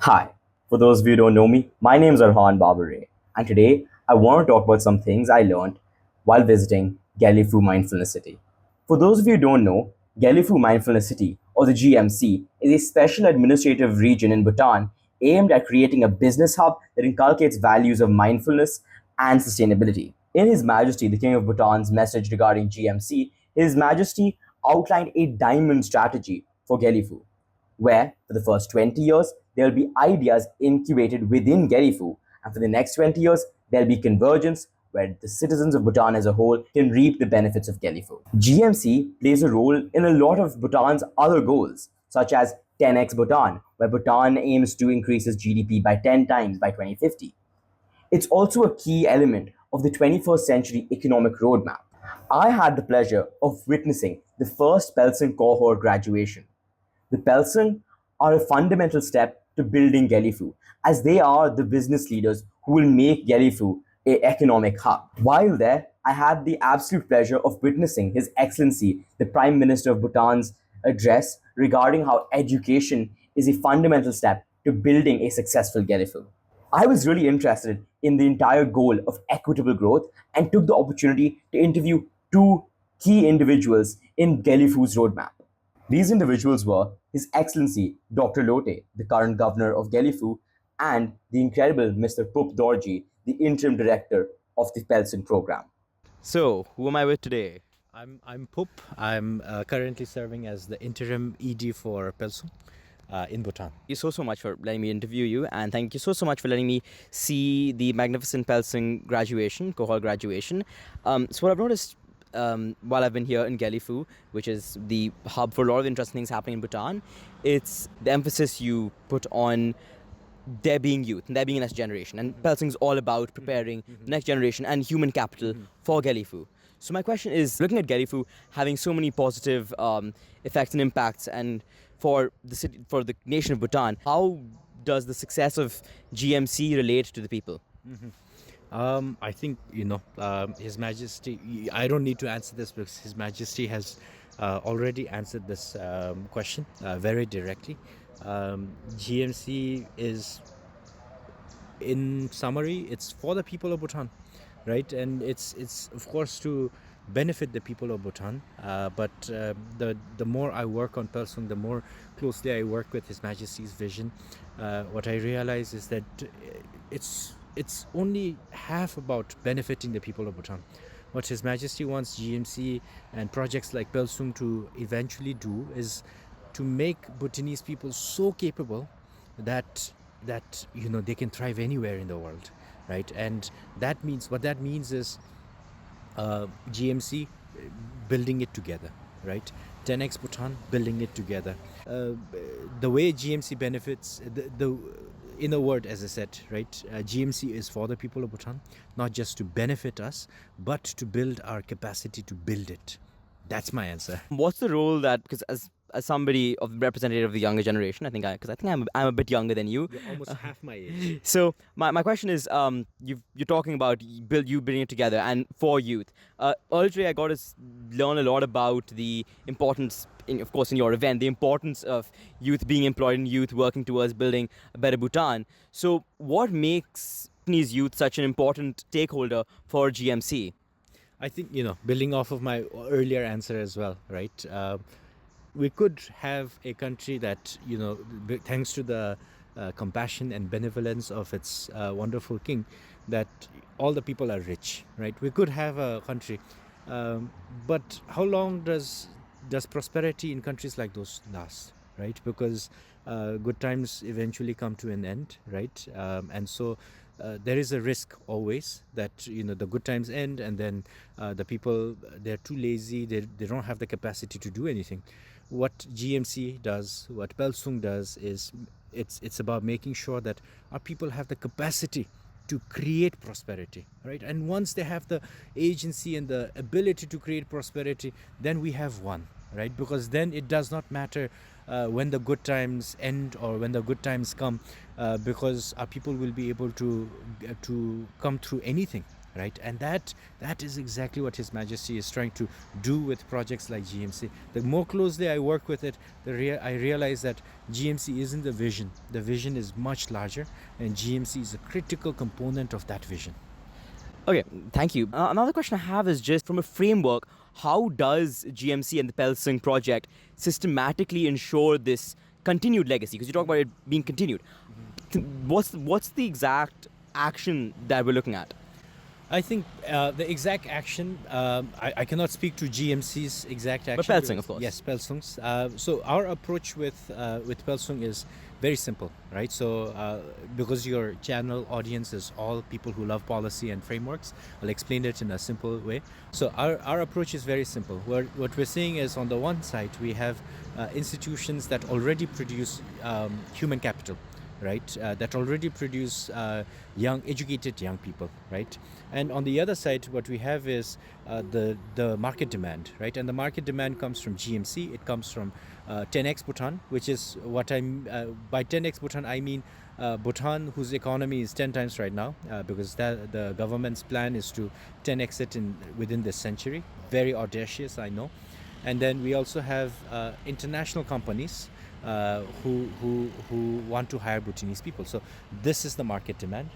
Hi, for those of you who don't know me, my name is Arhan Babare, and today I want to talk about some things I learned while visiting Gelephu Mindfulness City. For those of you who don't know, Gelephu Mindfulness City, or the GMC, is a special administrative region in Bhutan aimed at creating a business hub that inculcates values of mindfulness and sustainability. In His Majesty, the King of Bhutan's message regarding GMC, His Majesty outlined a diamond strategy for Gelephu where for the first 20 years, there will be ideas incubated within Gelephu, and for the next 20 years, there'll be convergence where the citizens of Bhutan as a whole can reap the benefits of Gelephu. GMC plays a role in a lot of Bhutan's other goals, such as 10x Bhutan, where Bhutan aims to increase its GDP by 10 times by 2050. It's also a key element of the 21st century economic roadmap. I had the pleasure of witnessing the first Pelson cohort graduation. The Pelson are a fundamental step to building Gelephu, as they are the business leaders who will make Gelephu a economic hub. While there, I had the absolute pleasure of witnessing His Excellency, the Prime Minister of Bhutan's address regarding how education is a fundamental step to building a successful Gelephu. I was really interested in the entire goal of equitable growth and took the opportunity to interview two key individuals in Gelephu's roadmap. These individuals were His Excellency Dr. Lote, the current governor of Gelephu, and the incredible Mr. Pup Dorji, the interim director of the Pelson program. So, who am I with today? I'm Pup. I'm currently serving as the interim ED for Pelsu in Bhutan. Thank you so much for letting me interview you, and thank you so much for letting me see the magnificent Pelson graduation, cohort graduation. So, what I've noticed while I've been here in Gelephu, which is the hub for a lot of interesting things happening in Bhutan, it's the emphasis you put on there being youth and there being a next generation. And Pelsing's all about preparing the next generation and human capital for Gelephu. So my question is, looking at Gelephu having so many positive effects and impacts, and for the city, for the nation of Bhutan, how does the success of GMC relate to the people? I think His Majesty. I don't need to answer this because His Majesty has already answered this question very directly. GMC is, in summary, it's for the people of Bhutan, right? And it's of course to benefit the people of Bhutan. But the more I work on Pelsung, the more closely I work with His Majesty's vision. What I realize is that it's only half about benefiting the people of Bhutan. What His Majesty wants GMC and projects like Pelsung to eventually do is to make Bhutanese people so capable that they can thrive anywhere in the world, right? And that means what that means is GMC building it together, right? 10x Bhutan building it together. The way GMC benefits the in a word, as I said, right? GMC is for the people of Bhutan, not just to benefit us, but to build our capacity to build it. That's my answer. What's the role that, because as somebody of representative of the younger generation, because I think I'm a bit younger than you. You're almost half my age. So my question is, you're talking about you building it together and for youth. Earlier today, I got to learn a lot about the importance, of course, in your event, the importance of youth being employed and youth working towards building a better Bhutan. So what makes Bhutanese youth such an important stakeholder for GMC? I think, building off of my earlier answer as well, right? We could have a country that, thanks to the compassion and benevolence of its wonderful king, that all the people are rich, right? We could have a country, but how long does prosperity in countries like those last, right? Because good times eventually come to an end, right? And so there is a risk always that the good times end, and then the people, they're too lazy, they don't have the capacity to do anything. What GMC does, what Pelsung does, is it's about making sure that our people have the capacity to create prosperity, right? And once they have the agency and the ability to create prosperity, then we have won, right? Because then it does not matter when the good times end or when the good times come, because our people will be able to come through anything, right? And that is exactly what His Majesty is trying to do with projects like GMC. The more closely I work with it, I realize that GMC isn't the vision. The vision is much larger, and GMC is a critical component of that vision. Okay, thank you. Another question I have is just from a framework, how does GMC and the Pelsing project systematically ensure this continued legacy? Because you talk about it being continued. What's the exact action that we're looking at? I think the exact action, I cannot speak to GMC's exact action. But Pelsing, of course. Yes, Pelsung's. So our approach with Pelsung is very simple, right? So because your channel audience is all people who love policy and frameworks, I'll explain it in a simple way. So our approach is very simple. What we're saying is, on the one side, we have institutions that already produce human capital, right? That already produce educated young people, right? And on the other side, what we have is the market demand, right? And the market demand comes from GMC. It comes from 10x Bhutan, which is what I'm by 10x Bhutan I mean Bhutan, whose economy is 10 times right now, because the government's plan is to 10x it within this century. Very audacious, I know. And then we also have international companies who want to hire Bhutanese people. So this is the market demand.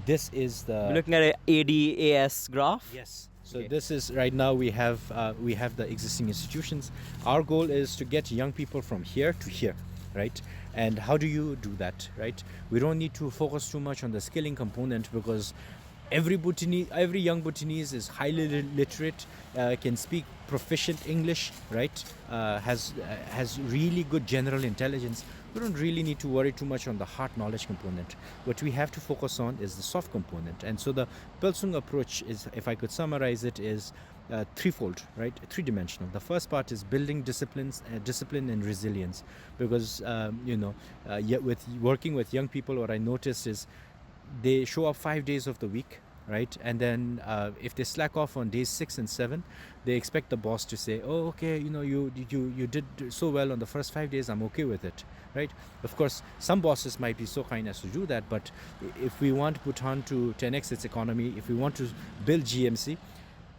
This is the. We're looking at an ADAS graph. Yes. So Okay. this is right now we have the existing institutions. Our goal is to get young people from here to here, right? And how do you do that, right? We don't need to focus too much on the skilling component, because every young Bhutanese is highly literate, can speak proficient English, right? Has really good general intelligence. We don't really need to worry too much on the hard knowledge component. What we have to focus on is the soft component. And so the Pelsung approach is, if I could summarize it, is threefold, right? Three-dimensional. The first part is building discipline and resilience, because with working with young people, what I noticed is they show up 5 days of the week, right? And then if they slack off on days 6 and 7, they expect the boss to say, oh, okay, you did so well on the first 5 days, I'm okay with it, right? Of course, some bosses might be so kind as to do that, but if we want Bhutan to 10x its economy, if we want to build GMC,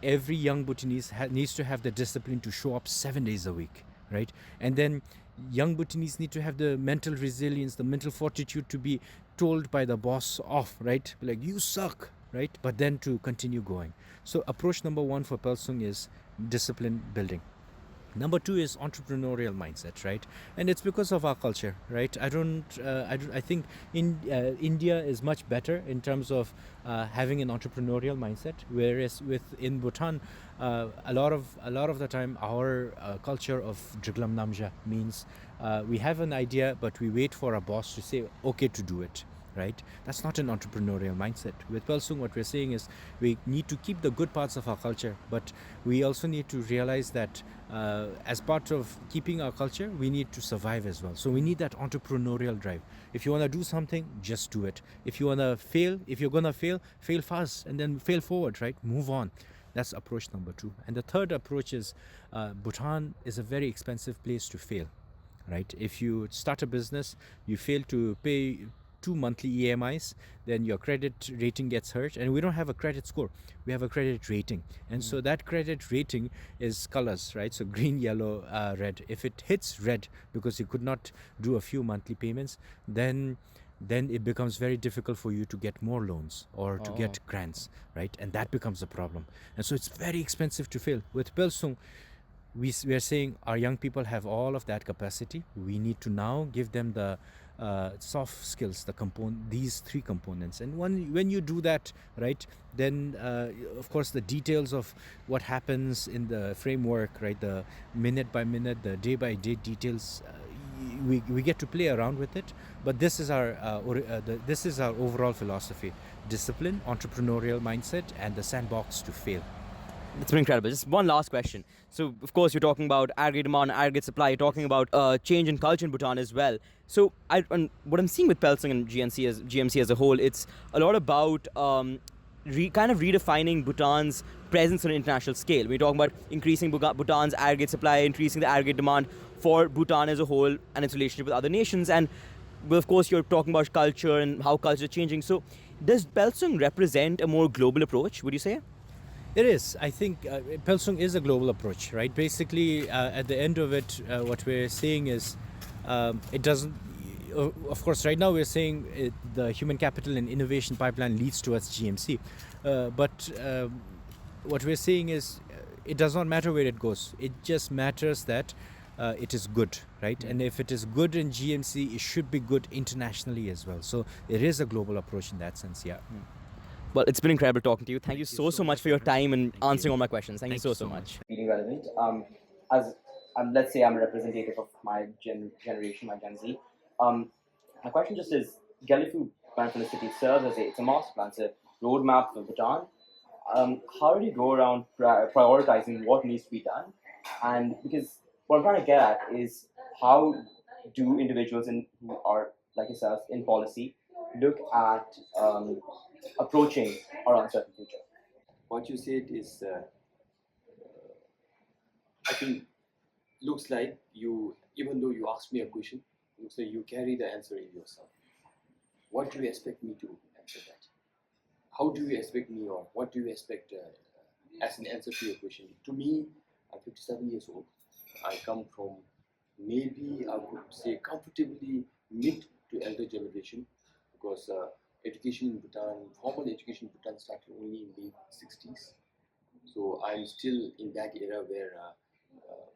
every young Bhutanese needs to have the discipline to show up 7 days a week, right? And then young Bhutanese need to have the mental resilience, the mental fortitude to be told by the boss off, right? Like, you suck, right? But then to continue going. So approach number one for Pelsung is discipline building. Number two is entrepreneurial mindset, right? And it's because of our culture, right? I think India is much better in terms of having an entrepreneurial mindset, whereas in Bhutan, a lot of the time our culture of Driglam Namja means we have an idea, but we wait for a boss to say okay to do it. Right? That's not an entrepreneurial mindset. With Pelsung, what we're saying is we need to keep the good parts of our culture, but we also need to realize that as part of keeping our culture, we need to survive as well. So we need that entrepreneurial drive. If you want to do something, just do it. If you want to fail, if you're going to fail fast and then fail forward, right? Move on. That's approach number two. And the third approach is Bhutan is a very expensive place to fail, right? If you start a business, you fail to pay 2 monthly EMIs, then your credit rating gets hurt. And we don't have a credit score, we have a credit rating. And so that credit rating is colors, right? So green, yellow, red. If it hits red because you could not do a few monthly payments, then it becomes very difficult for you to get more loans or to get grants, right? And that becomes a problem. And so it's very expensive to fail. With Pelsung, we are saying our young people have all of that capacity. We need to now give them the soft skills, these three components. And when you do that, right, then of course the details of what happens in the framework, right, the minute by minute, the day by day details, we get to play around with it. But this is our overall philosophy: discipline, entrepreneurial mindset, and the sandbox to fail. It's been incredible. Just one last question. So, of course, you're talking about aggregate demand, aggregate supply. You're talking about change in culture in Bhutan as well. So, what I'm seeing with Pelsing and GMC as a whole, it's a lot about kind of redefining Bhutan's presence on an international scale. We're talking about increasing Bhutan's aggregate supply, increasing the aggregate demand for Bhutan as a whole and its relationship with other nations. And well, of course, you're talking about culture and how culture is changing. So, does Pelsung represent a more global approach, would you say? It is. I think Pelsung is a global approach, right? Basically, at the end of it, what we're saying is it doesn't. Of course, right now we're saying the human capital and innovation pipeline leads towards GMC, but what we're saying is it does not matter where it goes. It just matters that it is good, right? And if it is good in GMC, it should be good internationally as well. So it is a global approach in that sense. Yeah. Well, it's been incredible talking to you. Thank you You so, so much for your time and Thank answering you. all my questions. Thank you Thank so, you so so much. much. Feeling relevant. As let's say I'm a representative of my generation, my Gen Z. My question just is: Gelephu Mindfulness City serves as it's a master plan, it's a roadmap for Bhutan. How do you go around prioritizing what needs to be done? And because what I'm trying to get at is how do individuals who are like yourself in policy look at approaching our uncertain future? What you said is, I think, looks like you, even though you asked me a question, looks like you carry the answer in yourself. What do you expect me to answer that? How do you expect me, or what do you expect as an answer to your question? To me, I'm 57 years old. I come from, maybe I would say, comfortably mid to elder generation, because education in Bhutan, formal education in Bhutan started only in the 60s. So I'm still in that era where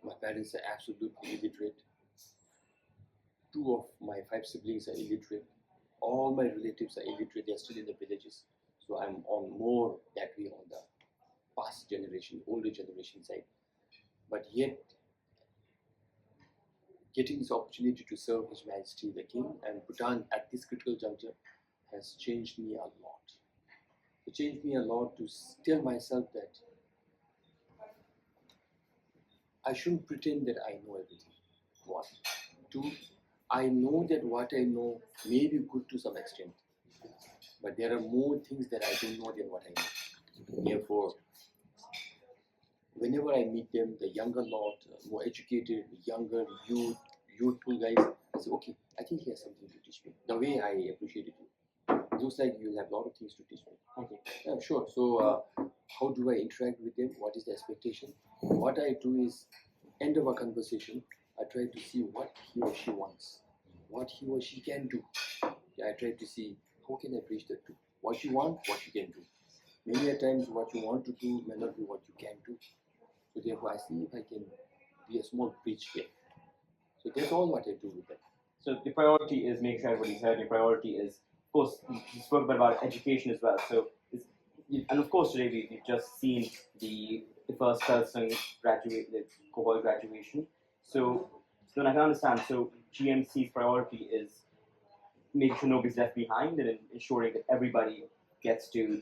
my parents are absolutely illiterate. Two of my five siblings are illiterate. All my relatives are illiterate. They're still in the villages. So I'm on more that way on the past generation, older generation side. But yet, getting this opportunity to serve His Majesty the King and Bhutan at this critical juncture has changed me a lot. It changed me a lot to tell myself that I shouldn't pretend that I know everything. One. Two, I know that what I know may be good to some extent, but there are more things that I don't know than what I know. Therefore, whenever I meet them, the younger lot, more educated, younger, youthful guys, I say, okay, I think he has something to teach me. The way I appreciated you. It looks like you'll have a lot of things to teach me. Okay, yeah, sure. So, how do I interact with them? What is the expectation? What I do is, end of a conversation, I try to see what he or she wants, what he or she can do. I try to see how can I bridge the two. What you want, what you can do. Many a times, what you want to do may not be what you can do. So therefore, I see if I can be a small bridge here. So that's all what I do with them. So the priority is make sure everybody's heard. Your priority is, of course, you spoke a bit about education as well. So, and of course, today we've just seen the first person graduate, the cohort graduation. So, then I can understand. So, GMC's priority is making sure nobody's left behind and ensuring that everybody gets to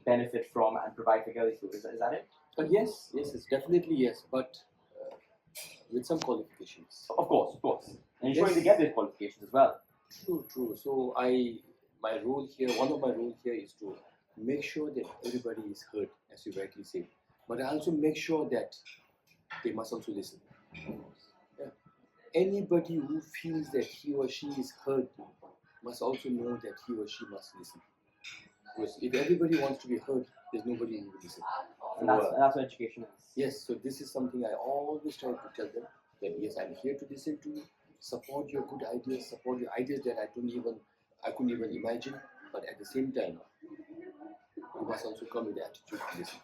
benefit from and provide for Galley food. Is that it? Yes, yes, it's definitely yes, but with some qualifications. Of course. And ensuring Yes. they get these qualifications as well. True, true. So my role here, one of my role here is to make sure that everybody is heard, as you rightly said. But I also make sure that they must also listen. Yeah. Anybody who feels that he or she is heard must also know that he or she must listen. Because if everybody wants to be heard, there's nobody who will listen. And that's what education is. Yes, so this is something I always try to tell them, that yes, I'm here to listen to you, support your good ideas, support your ideas that I couldn't even imagine, but at the same time, you must also come with the attitude to listen.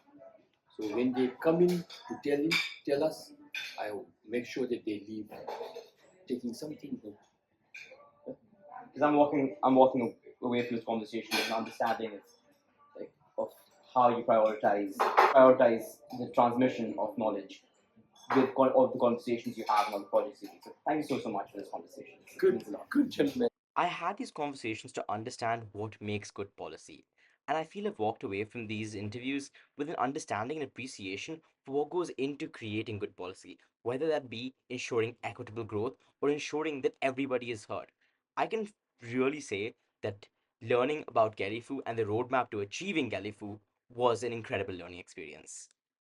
So when they come in to tell us, I make sure that they leave taking something good. Because I'm walking away from this conversation with an understanding of how you prioritize the transmission of knowledge with all the conversations you have and all the projects you do. So thank you so much for this conversation. It means a lot. Good gentlemen. I had these conversations to understand what makes good policy. And I feel I've walked away from these interviews with an understanding and appreciation for what goes into creating good policy, whether that be ensuring equitable growth or ensuring that everybody is heard. I can really say that learning about Gelifu and the roadmap to achieving Gelifu was an incredible learning experience.